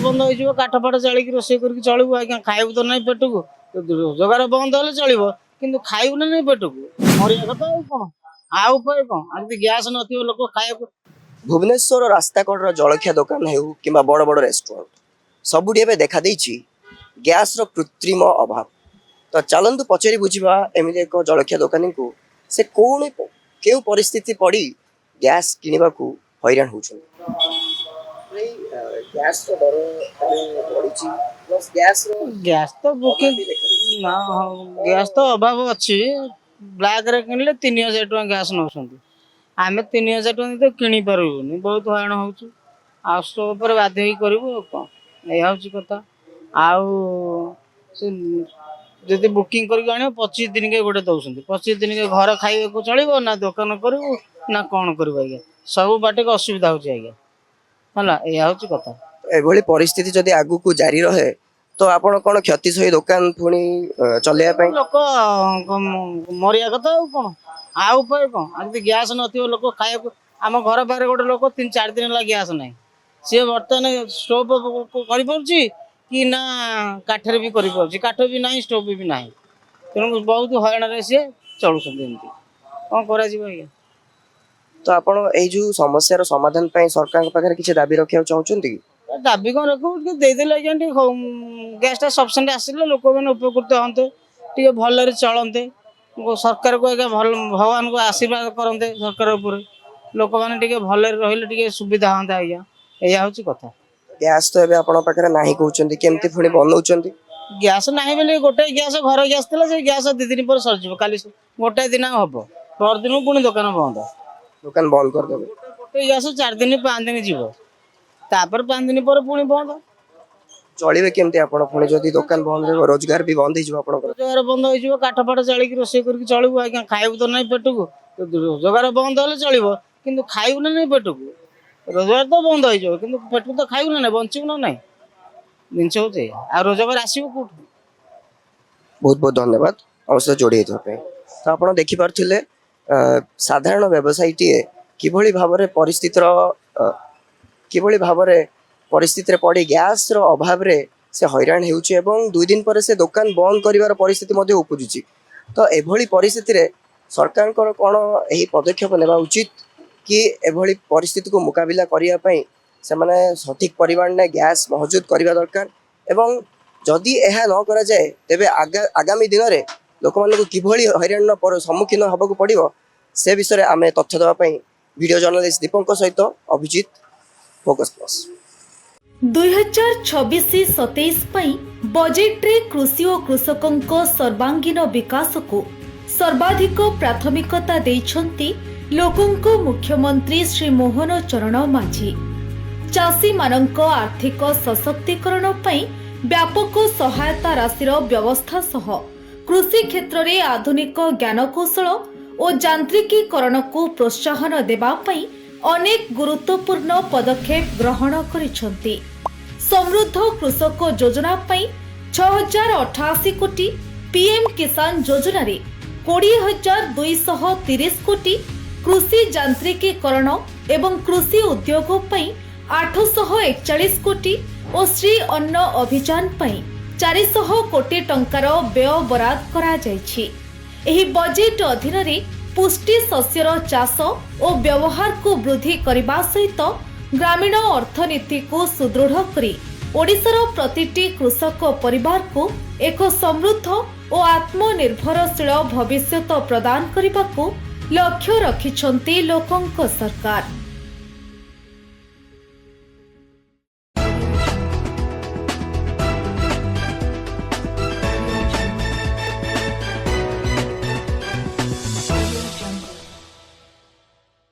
बंद हो काठ फाट जाड़ी रोसे कर चलू आज्ञा खाइबू तो नहीं पेट को रोजगार बंद हेल्ले चलो कि खाइबू ना नहीं पेट को मरिया कथा कौन आए कौन आदि गैस नथिबो लोक खाइबू। भुवनेश्वर रास्ता कड़ जलखिया दुकान हो कि बड़ बड़ रेस्टोरेंट सबुठी एवं देखा गैस रो कृत्रिम अभाव। तो चलतु पचारि बुझा एमती एक जलखिया दुकानी को से कौन क्यों परिस्थिति पड़ी गैस किणवा को हैरान होती गैस दर बढ़ी प्लस गैस तो बुकिंग ना गैस तो अभाव अच्छी ब्लैक रे किनले 3000 टका गैस नौछंती आमे 3000 टका तो किनी पारबुनी बहुत हैरान होउछु आ स्टोव पर बाध्य ही करबो कोन ए होउची कथा आउ जदि बुकिंग करके आने 25 दिन के गोटे दौरान 25 दिन के घर खाइबे को चलो ना दुकान करू ना कौन करू आज्ञा सब बाटे के असुविधा होची आज्ञा हला ए होउची कथा। एभली परिस्थिति जदि आगु को जारी रहे तो आपण कौन क्षति सही दुकान पुणी चलैया लोक मरिया कथा कौन आउ उपाय कौन आदि गैस नथिबो लोक खाइबो आम घर बाहर गोटे लोक 3-4 दिन ला गैस नाही सी बर्तमान स्टोव कर पारुची कि ना काठरे भी कर पारुची काठ भी नाही स्टोव भी नाही तेणु बहुत हईराण रे सी चलुछंती एमती कौन करा जीव आज्ञा। तो आपण एई जो समस्या समाधान पाई सरकार पाखरे किछि दाबी रखिया चाहउछंती कि दाबी कौन रखू देदेले आज्ञा गैस टा सफिशिएंट आसिले लोक मैंने उपकृत होते टे भल चलते सरकार को आज्ञा भगवान को आशीर्वाद करते सरकार उपर लोक मैंने भल रही सुविधा हाँ आज्ञा या हूँ कथा। गैस तो एबे आपण पाखरे नाही कहउछंती केमती पुणी बनउछंती गैस ना बोले गोटे गैस घर गैस था से गैस 2 दिन पर सरजिव काली गोटे दिन हम पर दिन पुणी दुकान बंद कर देबे गोटे गैस 4 दिन 5 दिन जीव तापर 5 दिन पर पुणी बंद चलिबे केमती आपण पुणी जदी दुकान बंद रे रोजगार भी बंद हिजो आपण रोजगार बंद हो काठ फाट जाड़ी रोसे कर चलू आज्ञा खाइबू तो नहीं पेट को रोजगार बंद हेल्ले चलो कि खाइबू ना नहीं पेट को रोजगार तो बंद हो पेट को तो खाइबू ना बंचू ना ना जिनस हो रोजगार आसो कौट। बहुत बहुत धन्यवाद हम सहित जोड़ी होता तो आप देखिपे साधारण व्यवसायीटे किभली भाव परिस्थिति पड़ी गैस रो अभाव रे से हैरान होउची एवं 2 दिन पर से दुकान बंद करिवार परिस्थिति मध्ये उपजुची। तो एभली परिस्थिति रे सरकार को कौन यही पदक्षेप नेबा उचित कि एभली परिस्थिति को मुकाबिला करिया पई से माने सठिक परिमाण में गैस मौजूद करवा दरकार एवं जदि यह न करा जाए तेबे आगामी दिन में लोक मान किभली हैरान पर सम्मुखीन होबाक पड़ो से विषय आम तथ्य देवाई वीडियो जर्नलिस्ट दीपक सहित अभिजित फोकस प्लस। 2026-27 बजेट रे कृषि और कृषकों सर्वांगीन विकास को सर्वाधिक प्राथमिकता देइछंती लोकंको मुख्यमंत्री श्री मोहन चरण माझी। चाषी मानक आर्थिक सशक्तिकरण पई व्यापक सहायता राशिर व्यवस्था सह कृषि क्षेत्र में आधुनिक ज्ञानकौशल और यांत्रिकीकरण को प्रोत्साहन देबा पई अनेक गुरुत्वपूर्ण पदक्षेप ग्रहण करिसंती। समृद्ध कृषक योजना पई 6088 कोटी, पीएम किसान योजना रे 20,230 कोटी, कृषि यांत्रिकीकरण एवं कृषि उद्योग पई 841 कोटी और श्री अन्न अभियान पई 400 कोटी टंकार व्यय बराद करा जायछि। एही बजेट अधीन रे पुष्टि शस्यर चाष और व्यवहार को वृद्धि करने सहित ग्रामीण अर्थनीति को सुदृढ़ करी ओडिशार प्रतिटी कृषक परिवार को एक समृद्ध और आत्मनिर्भरशील भविष्यत प्रदान करने को लक्ष्य रखिछंती लोकंक सरकार।